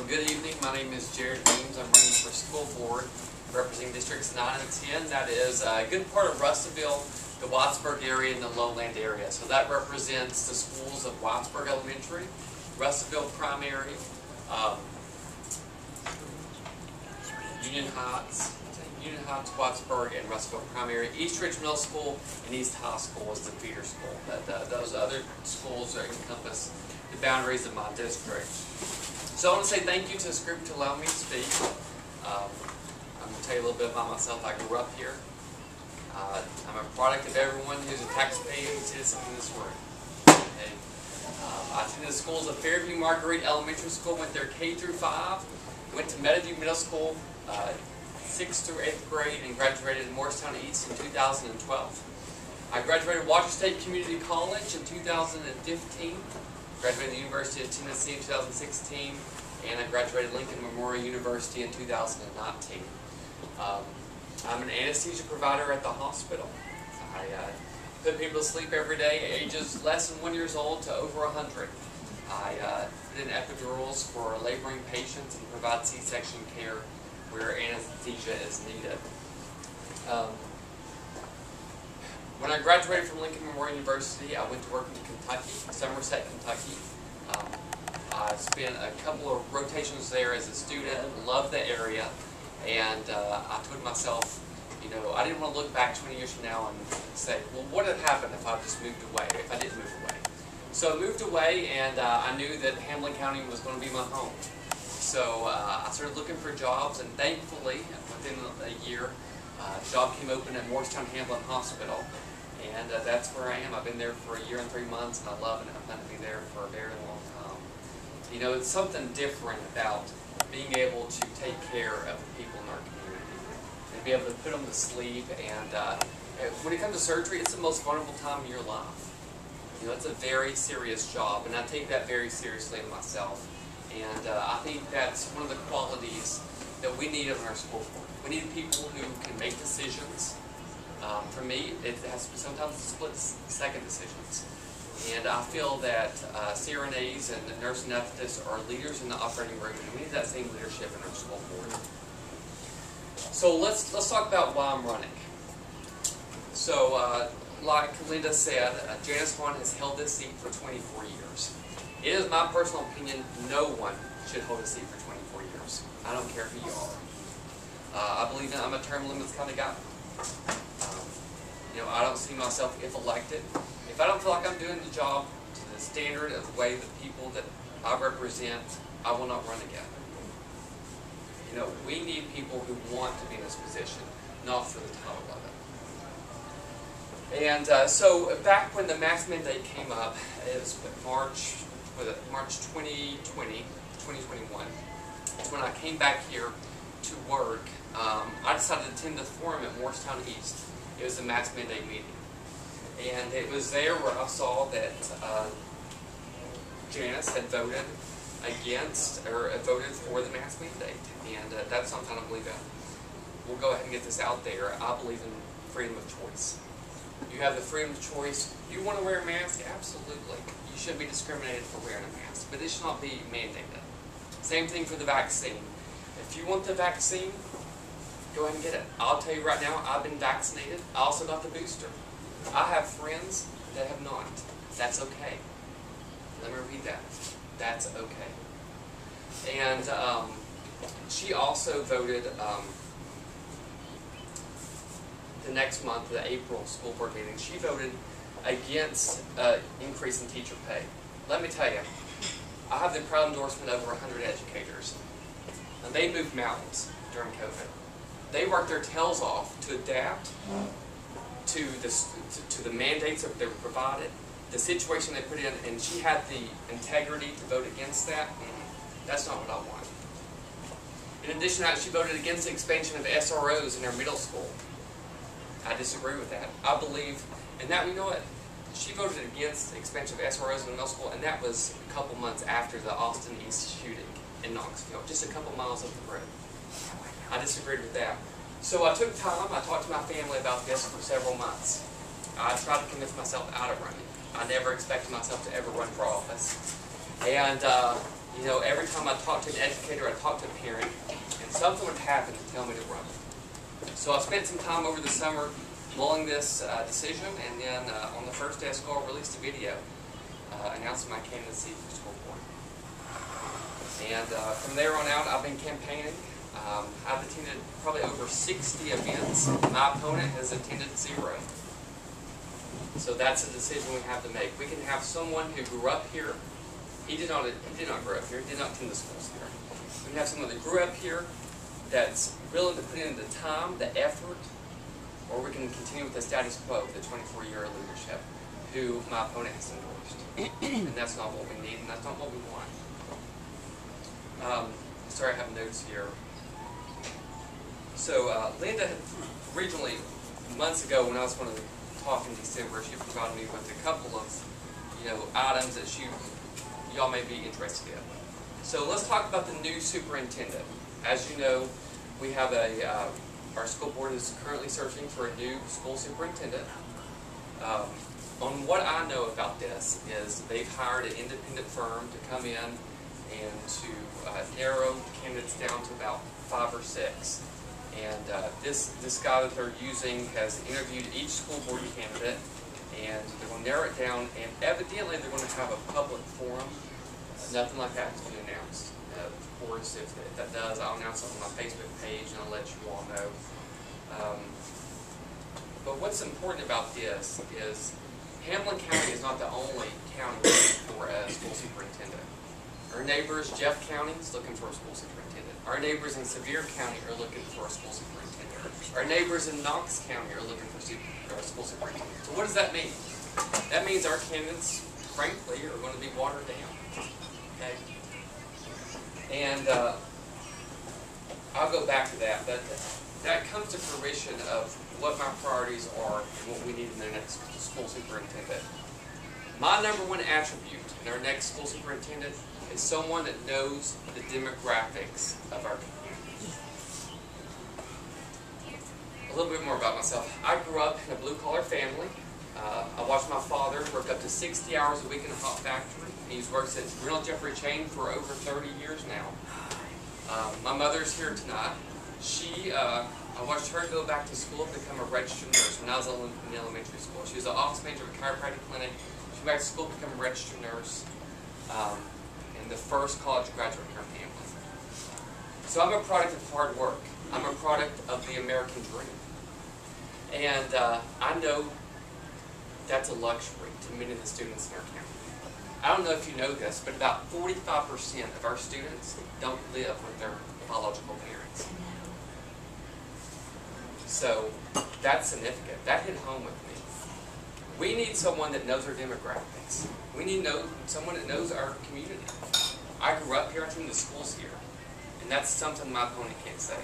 Well, good evening. My name is Jared Weems. I'm running for school board representing districts 9 and 10. That is a good part of Russellville, the Wattsburg area, and the Lowland area. So that represents the schools of Wattsburg Elementary, Russellville Primary, Union Heights, Wattsburg, and Russellville Primary. East Ridge Middle School and East High School is the feeder school. Those other schools encompass the boundaries of my district. So I want to say thank you to this group to allow me to speak. I'm going to tell you a little bit about myself. I grew up here. I'm a product of everyone who's a taxpaying citizen in this room. Okay. I attended the schools of Fairview Marguerite Elementary School, went there K through 5, went to Meadowview Middle School 6th through 8th grade, and graduated in Morristown East in 2012. I graduated Walker State Community College in 2015. Graduated the University of Tennessee in 2016, and I graduated Lincoln Memorial University in 2019. I'm an anesthesia provider at the hospital. I put people to sleep every day, ages less than 1 year old to over 100. I put in epidurals for laboring patients and provide C-section care where anesthesia is needed. When I graduated from Lincoln Memorial University, I went to work in Kentucky, Somerset, Kentucky. I spent a couple of rotations there as a student, loved the area, and I told myself, you know, I didn't want to look back 20 years from now and say, well, what had happened if I just moved away, if I didn't move away? So I moved away, and I knew that Hamlin County was going to be my home. So I started looking for jobs, and thankfully, within a year, a job came open at Morristown Hamlin Hospital. And that's where I am. I've been there for a year and 3 months, and I love it. I'm going to be there for a very long time. You know, it's something different about being able to take care of the people in our community and be able to put them to sleep. And when it comes to surgery, it's the most vulnerable time of your life. You know, it's a very serious job, and I take that very seriously in myself. And I think that's one of the qualities that we need in our school board. We need people who can make decisions. For me, it has to be sometimes split-second decisions. And I feel that CRNAs and the nurse anesthetists are leaders in the operating room, and we need that same leadership in our school board. So let's talk about why I'm running. So, like Linda said, Janice Vaughn has held this seat for 24 years. It is my personal opinion, no one should hold a seat for 24 years. I don't care who you are. I believe that I'm a term limits kind of guy. You know, I don't see myself, if elected, if I don't feel like I'm doing the job to the standard of the way the people that I represent, I will not run again. You know, we need people who want to be in this position, not for the title of it. And so back when the mask mandate came up, it was March 2021. It's when I came back here to work. I decided to attend the forum at Morristown East. It was a mask mandate meeting. And it was there where I saw that Janice had voted against, or voted for the mask mandate. And that's something I believe in. We'll go ahead and get this out there. I believe in freedom of choice. You have the freedom of choice. You want to wear a mask? Absolutely. You shouldn't be discriminated for wearing a mask, but it should not be mandated. Same thing for the vaccine. If you want the vaccine, go ahead and get it. I'll tell you right now, I've been vaccinated. I also got the booster. I have friends that have not. That's okay. Let me repeat that. That's okay. And she also voted the next month, the April school board meeting, she voted against increase in teacher pay. Let me tell you, I have the proud endorsement of over 100 educators. And they moved mountains during COVID. They worked their tails off to adapt to the mandates that they were provided, the situation they put in, and she had the integrity to vote against that. That's not what I want. In addition to that, she voted against the expansion of SROs in her middle school. I disagree with that. I believe, and that, you know what, she voted against the expansion of SROs in the middle school, and that was a couple months after the Austin East shooting in Knoxville, just a couple miles up the road. I disagreed with that. So I took time, I talked to my family about this for several months. I tried to convince myself out of running. I never expected myself to ever run for office. And You know, every time I talk to an educator, I talk to a parent, and something would happen to tell me to run. So I spent some time over the summer mulling this decision, and then on the first day of school, I released a video announcing my candidacy for school board. And from there on out, I've been campaigning. I've attended probably over 60 events. My opponent has attended 0. So that's a decision we have to make. We can have someone who grew up here. He did not grow up here. He did not attend the schools here. We can have someone that grew up here that's willing to put in the time, the effort, or we can continue with the status quo, the 24-year leadership, who my opponent has endorsed. And that's not what we need, and that's not what we want. Sorry, I have notes here. So Linda, originally, months ago when I was going to talk in December, she provided me with a couple of, items that y'all may be interested in. So let's talk about the new superintendent. As you know, we have our school board is currently searching for a new school superintendent. On what I know about this is they've hired an independent firm to come in and to narrow candidates down to about 5 or 6. And this guy that they're using has interviewed each school board candidate, and they're going to narrow it down, and evidently they're going to have a public forum. Nothing like that to be announced. Of course, if that does, I'll announce it on my Facebook page and I'll let you all know. But what's important about this is Hamlin County is not the only county looking for a school superintendent. Our neighbors, Jeff County, is looking for a school superintendent. Our neighbors in Sevier County are looking for a school superintendent. Our neighbors in Knox County are looking for a school superintendent. So what does that mean? That means our candidates, frankly, are going to be watered down. Okay? And I'll go back to that, but that comes to fruition of what my priorities are and what we need in the next school superintendent. My #1 attribute in our next school superintendent is someone that knows the demographics of our community. A little bit more about myself. I grew up in a blue-collar family. I watched my father work up to 60 hours a week in a hot factory. He's worked at Reynolds Jeffrey Chain for over 30 years now. My mother's here tonight. I watched her go back to school and become a registered nurse when I was in elementary school. She was an office manager of a chiropractic clinic. She went back to school to become a registered nurse, and the first college graduate in her family. So I'm a product of hard work. I'm a product of the American dream. And I know that's a luxury to many of the students in our county. I don't know if you know this, but about 45% of our students don't live with their biological parents. So that's significant. That hit home with me. We need someone that knows our demographics. We need someone that knows our community. I grew up here, I attended the schools here, and that's something my opponent can't say.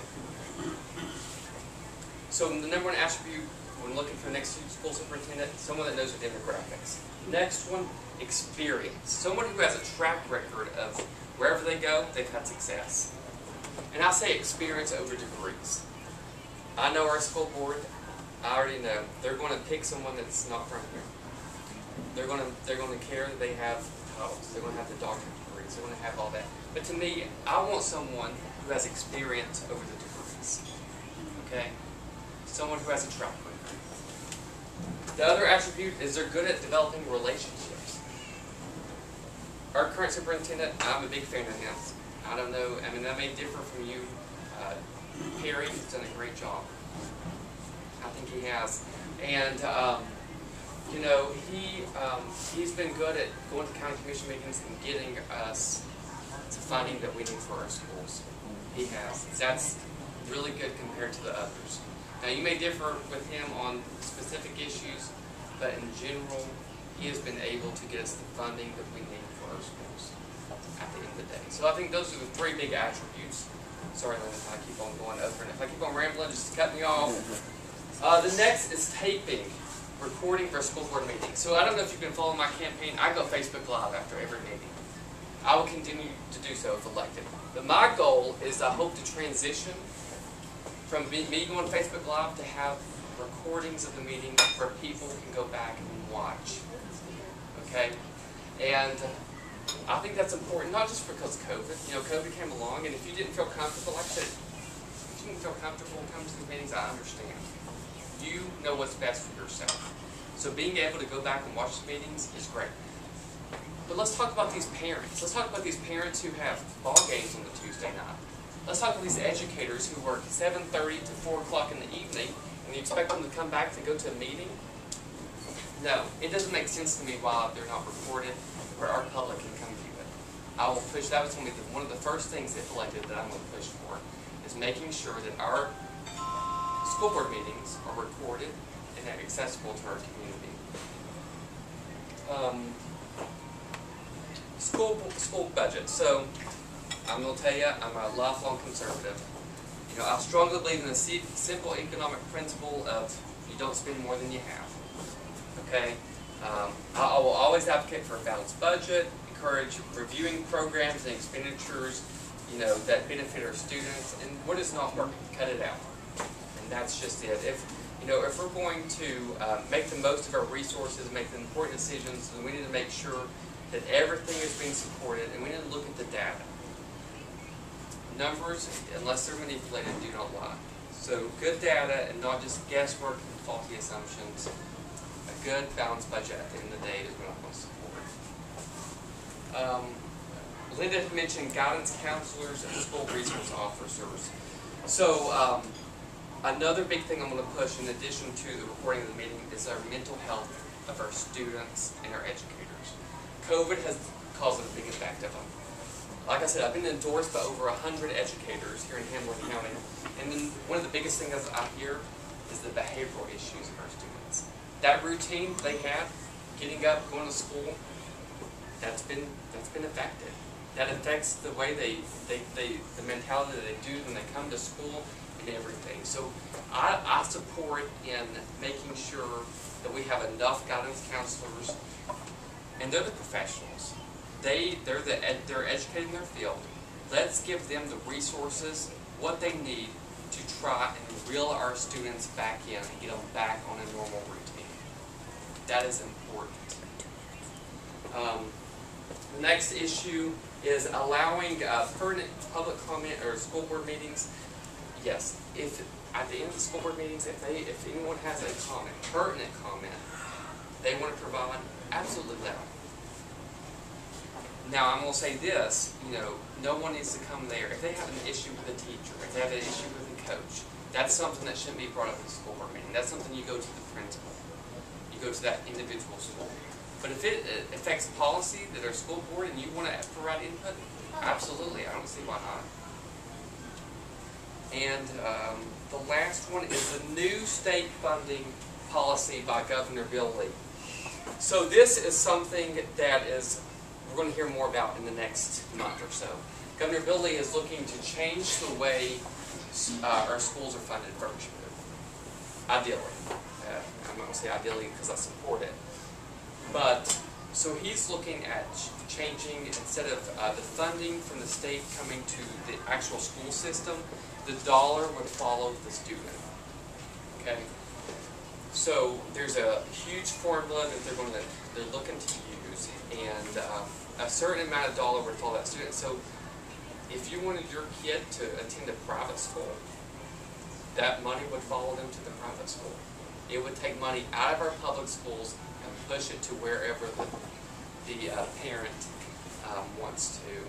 So the #1 attribute when looking for the next school superintendent, someone that knows the demographics. Next one, experience. Someone who has a track record of wherever they go, they've had success. And I say experience over degrees. I know our school board, I already know, they're going to pick someone that's not from here. They're going to care that they have titles, they're going to have the doctorate degrees, they're going to have all that. But to me, I want someone who has experience over the degrees. Okay? Someone who has a track record. The other attribute is they're good at developing relationships. Our current superintendent, I'm a big fan of him. I don't know, I mean, that may differ from you. Perry has done a great job. I think he has. And, he's been good at going to county commission meetings and getting us the funding that we need for our schools. He has. That's really good compared to the others. Now, you may differ with him on specific issues, but in general, he has been able to get us the funding that we need for our schools at the end of the day. So I think those are the 3 big attributes. Sorry, Lynn, if I keep on going over, and if I keep on rambling, just cut me off. The next is taping, recording for a school board meeting. So I don't know if you've been following my campaign. I go Facebook Live after every meeting. I will continue to do so if elected. But my goal is I hope to transition from me going Facebook Live to have recordings of the meeting where people can go back and watch. Okay? And I think that's important, not just because of COVID. You know, COVID came along, and if you didn't feel comfortable, like I said, if you didn't feel comfortable coming to the meetings, I understand. You know what's best for yourself. So being able to go back and watch the meetings is great. But let's talk about these parents. Let's talk about these parents who have ball games on the Tuesday night. Let's talk about these educators who work 7:30 to 4 o'clock in the evening, and you expect them to come back to go to a meeting? No, it doesn't make sense to me why they're not recorded where our public can come view it. I will push, that was going to be one of the first things if elected that I'm going to push for, is making sure that our school board meetings are recorded and accessible to our community. School budget. So I'm going to tell you, I'm a lifelong conservative. You know, I strongly believe in the simple economic principle of you don't spend more than you have. Okay, I will always advocate for a balanced budget, encourage reviewing programs and expenditures, you know, that benefit our students, and what is not working, cut it out. And that's just it. If we're going to make the most of our resources, make the important decisions, then we need to make sure that everything is being supported, and we need to look at the data. Numbers, unless they're manipulated, do not lie. So good data and not just guesswork and faulty assumptions. A good balanced budget at the end of the day is what I want to support. Linda had mentioned guidance counselors and school resource officers. So another big thing I'm going to push in addition to the recording of the meeting is our mental health of our students and our educators. COVID has caused a big effect of them. Like I said, I've been endorsed by over 100 educators here in Hamilton County, and then one of the biggest things I hear is the behavioral issues of our students. That routine they have, getting up, going to school, that's been affected. That affects the way the mentality that they do when they come to school and everything. So I support in making sure that we have enough guidance counselors, and they're the professionals. They're educating their field. Let's give them the resources, what they need to try and reel our students back in and get them back on a normal routine. That is important. The next issue is allowing pertinent public comment or school board meetings. Yes, if at the end of the school board meetings, if anyone has a comment, pertinent comment, they want to provide, absolutely let them. Now I'm going to say this, no one needs to come there. If they have an issue with a teacher, if they have an issue with a coach, that's something that shouldn't be brought up at the school board meeting. That's something you go to the principal. You go to that individual school. But if it affects policy that our school board and you want to provide input, absolutely, I don't see why not. And the last one is the new state funding policy by Governor Bill Lee. So this is something that we're going to hear more about in the next month or so. Governor Bill Lee is looking to change the way our schools are funded virtually. Ideally. I'm not going to say ideally because I support it. But, so he's looking at changing, instead of the funding from the state coming to the actual school system, the dollar would follow the student. Okay? So there's a huge formula that they're looking to use, and a certain amount of dollar would follow that student. So if you wanted your kid to attend a private school, that money would follow them to the private school. It would take money out of our public schools and push it to wherever the parent wants to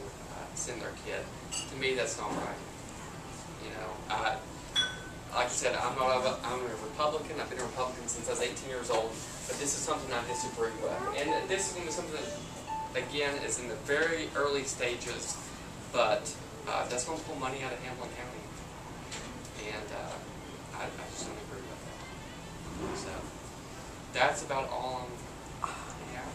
send their kid. To me, that's not right. Like I said, I'm a Republican. I've been a Republican since I was 18 years old, but this is something I disagree with. And this is going to be something that, again, is in the very early stages, but that's going to pull money out of Hamilton County. And I just don't agree with that. So that's about all I have.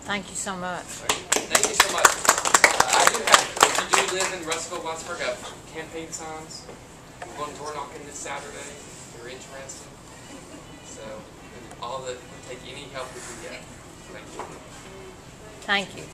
Thank you so much. Thank you so much. I do have, if you do live in Russellville, Wattsburg, I have campaign signs. We're going door knocking this Saturday if you're interested. So, we'll take any help we can get. Thank you. Thank you.